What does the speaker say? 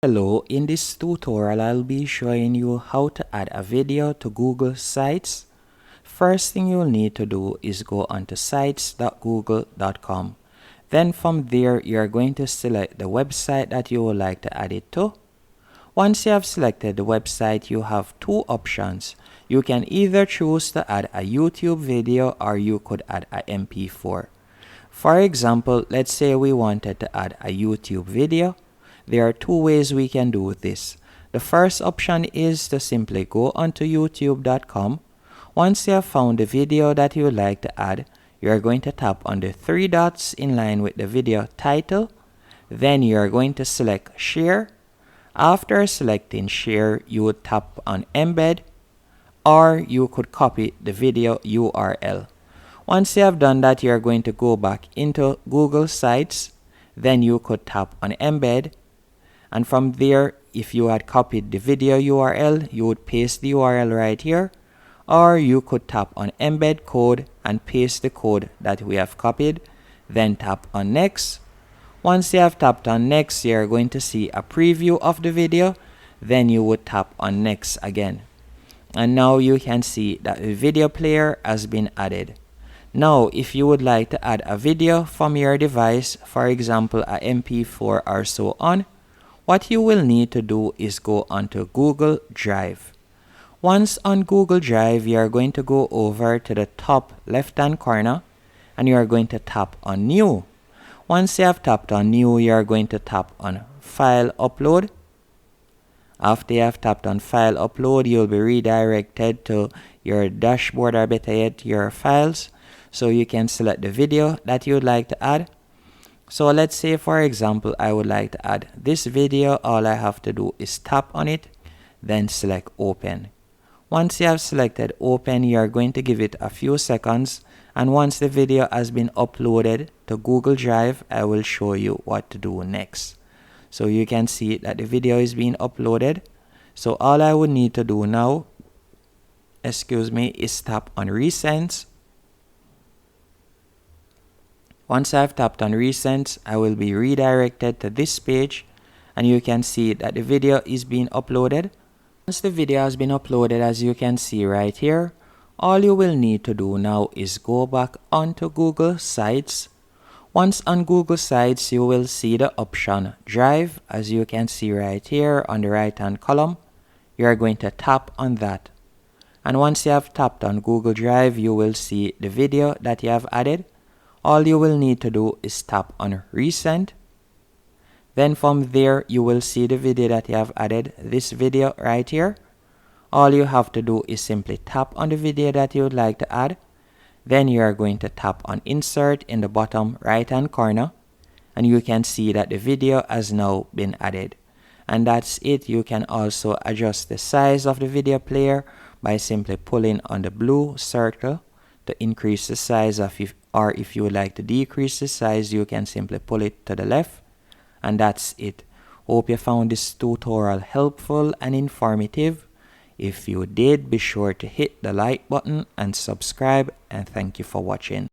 Hello, in this tutorial I'll be showing you how to add a video to Google Sites. First thing you'll need to do is go onto sites.google.com. Then from there you're going to select the website that you would like to add it to. Once you have selected the website, you have two options. You can either choose to add a YouTube video or you could add a MP4. For example, let's say we wanted to add a YouTube video. There are two ways we can do this. The first option is to simply go onto youtube.com. Once you have found the video that you would like to add, you are going to tap on the three dots in line with the video title. Then you are going to select share. After selecting share, you would tap on embed, or you could copy the video URL. Once you have done that, you are going to go back into Google Sites. Then you could tap on embed. And from there, if you had copied the video URL, you would paste the URL right here. Or you could tap on embed code and paste the code that we have copied. Then tap on next. Once you have tapped on next, you are going to see a preview of the video. Then you would tap on next again. And now you can see that the video player has been added. Now, if you would like to add a video from your device, for example, a MP4 or so on, what you will need to do is go onto Google Drive. Once on Google Drive, you are going to go over to the top left-hand corner and you are going to tap on New. Once you have tapped on New, you are going to tap on File Upload. After you have tapped on File Upload, you'll be redirected to your dashboard, or better yet, your files. So you can select the video that you would like to add. So let's say, for example, I would like to add this video. All I have to do is tap on it, then select open. Once you have selected open, you are going to give it a few seconds. And once the video has been uploaded to Google Drive, I will show you what to do next. So you can see that the video is being uploaded. So all I would need to do now, is tap on Recent. Once I've tapped on Recent, I will be redirected to this page and you can see that the video is being uploaded. Once the video has been uploaded, as you can see right here, all you will need to do now is go back onto Google Sites. Once on Google Sites, you will see the option Drive, as you can see right here on the right hand column. You are going to tap on that. And once you have tapped on Google Drive, you will see the video that you have added. All you will need to do is tap on Recent. Then from there, you will see the video that you have added, this video right here. All you have to do is simply tap on the video that you would like to add. Then you are going to tap on Insert in the bottom right hand corner. And you can see that the video has now been added. And that's it. You can also adjust the size of the video player by simply pulling on the blue circle to increase the size of it, or if you would like to decrease the size, you can simply pull it to the left. And that's it. Hope you found this tutorial helpful and informative. If you did, be sure to hit the like button and subscribe, and thank you for watching.